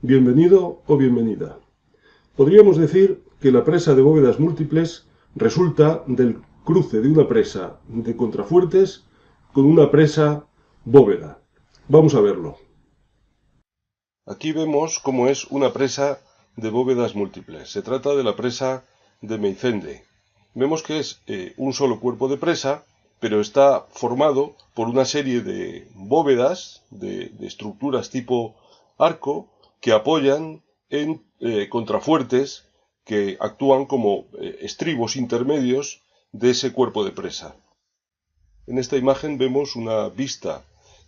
Bienvenido o bienvenida. Podríamos decir que la presa de bóvedas múltiples resulta del cruce de una presa de contrafuertes con una presa bóveda. Vamos a verlo. Aquí vemos cómo es una presa de bóvedas múltiples. Se trata de la presa de Meizende. Vemos que es un solo cuerpo de presa, pero está formado por una serie de bóvedas, de estructuras tipo arco, que apoyan en contrafuertes que actúan como estribos intermedios de ese cuerpo de presa. En esta imagen vemos una vista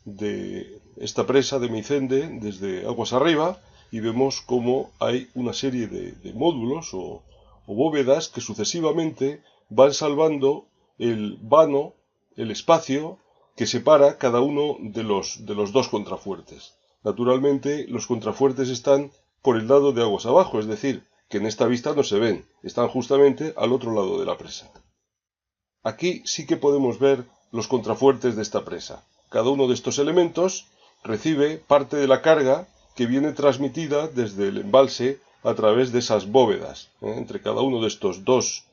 de esta presa de Meizende desde aguas arriba y vemos cómo hay una serie de módulos o bóvedas que sucesivamente van salvando el vano, el espacio que separa cada uno de los dos contrafuertes. Naturalmente, los contrafuertes están por el lado de aguas abajo, es decir, que en esta vista no se ven, están justamente al otro lado de la presa. Aquí sí que podemos ver los contrafuertes de esta presa. Cada uno de estos elementos recibe parte de la carga que viene transmitida desde el embalse a través de esas bóvedas. Entre cada uno de estos dos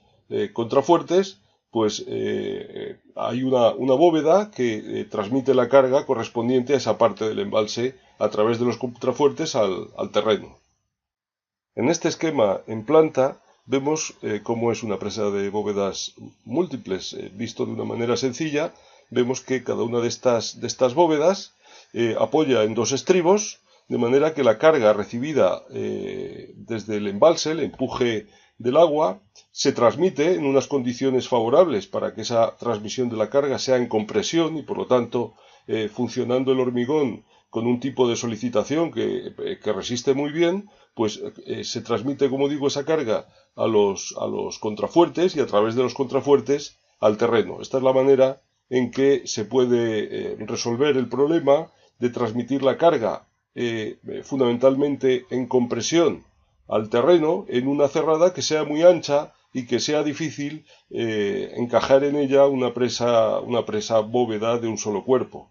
contrafuertes, pues hay una bóveda que transmite la carga correspondiente a esa parte del embalse a través de los contrafuertes al terreno. En este esquema en planta vemos cómo es una presa de bóvedas múltiples. Visto de una manera sencilla, vemos que cada una de estas bóvedas apoya en dos estribos, de manera que la carga recibida desde el embalse, el empuje del agua, se transmite en unas condiciones favorables para que esa transmisión de la carga sea en compresión y, por lo tanto, funcionando el hormigón con un tipo de solicitación que resiste muy bien, pues se transmite, como digo, esa carga a los contrafuertes y a través de los contrafuertes al terreno. Esta es la manera en que se puede resolver el problema de transmitir la carga fundamentalmente en compresión al terreno en una cerrada que sea muy ancha y que sea difícil encajar en ella una presa bóveda de un solo cuerpo.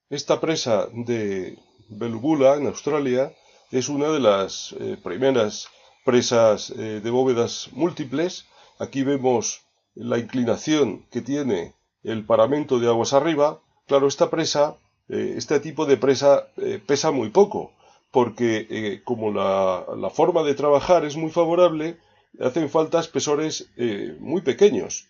Esta presa de Belubula, en Australia, es una de las primeras presas de bóvedas múltiples. Aquí vemos la inclinación que tiene el paramento de aguas arriba. Claro, esta presa, este tipo de presa pesa muy poco, porque como la forma de trabajar es muy favorable, hacen falta espesores muy pequeños.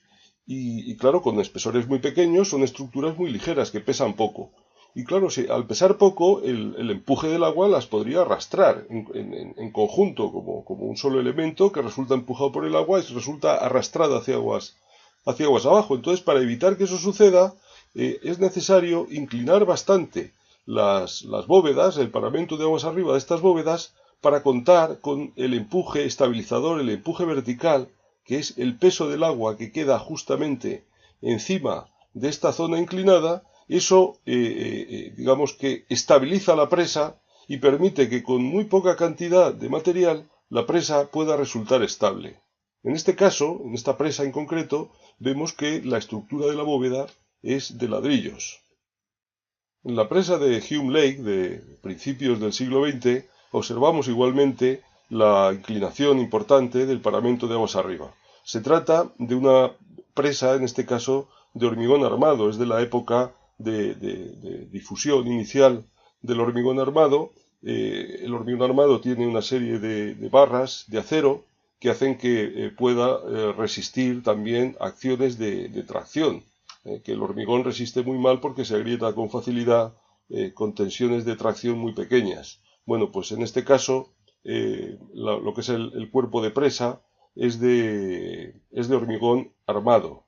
Y claro, con espesores muy pequeños son estructuras muy ligeras que pesan poco. Y claro, al pesar poco, el empuje del agua las podría arrastrar en conjunto, como un solo elemento que resulta empujado por el agua y resulta arrastrada hacia aguas abajo. Entonces, para evitar que eso suceda, es necesario inclinar bastante las bóvedas, el paramento de aguas arriba de estas bóvedas, para contar con el empuje estabilizador, el empuje vertical, que es el peso del agua que queda justamente encima de esta zona inclinada. Eso, digamos que estabiliza la presa y permite que con muy poca cantidad de material la presa pueda resultar estable. En este caso, en esta presa en concreto, vemos que la estructura de la bóveda es de ladrillos. En la presa de Hume Lake de principios del siglo XX observamos igualmente la inclinación importante del paramento de aguas arriba. Se trata de una presa, en este caso, de hormigón armado, es de la época de difusión inicial del hormigón armado. El hormigón armado tiene una serie de barras de acero que hacen que pueda resistir también acciones de tracción, que el hormigón resiste muy mal porque se agrieta con facilidad con tensiones de tracción muy pequeñas. Bueno, pues en este caso lo que es el cuerpo de presa es de hormigón armado.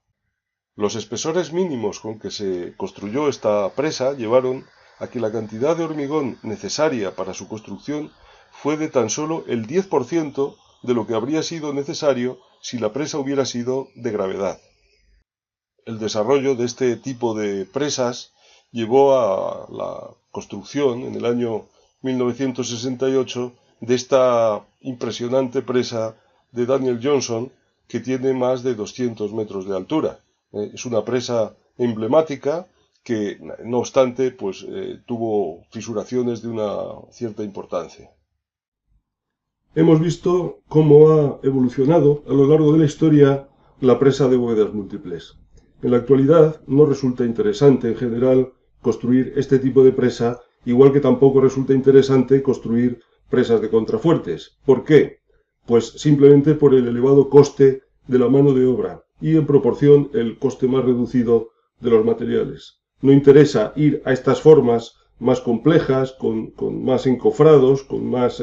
Los espesores mínimos con que se construyó esta presa llevaron a que la cantidad de hormigón necesaria para su construcción fue de tan solo el 10% de lo que habría sido necesario si la presa hubiera sido de gravedad. El desarrollo de este tipo de presas llevó a la construcción en el año 1968 de esta impresionante presa de Daniel Johnson, que tiene más de 200 metros de altura. Es una presa emblemática que, no obstante, pues tuvo fisuraciones de una cierta importancia. hemos visto cómo ha evolucionado a lo largo de la historia la presa de bóvedas múltiples. En la actualidad no resulta interesante en general construir este tipo de presa, igual que tampoco resulta interesante construir presas de contrafuertes. ¿Por qué? Pues simplemente por el elevado coste de la mano de obra y en proporción el coste más reducido de los materiales. No interesa ir a estas formas más complejas, con más encofrados, con más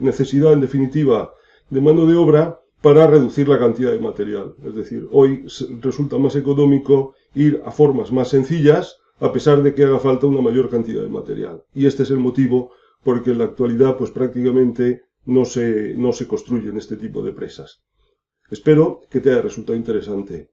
necesidad en definitiva de mano de obra para reducir la cantidad de material. Es decir, hoy resulta más económico ir a formas más sencillas a pesar de que haga falta una mayor cantidad de material. Y este es el motivo por el que en la actualidad pues prácticamente no se construyen este tipo de presas. Espero que te haya resultado interesante.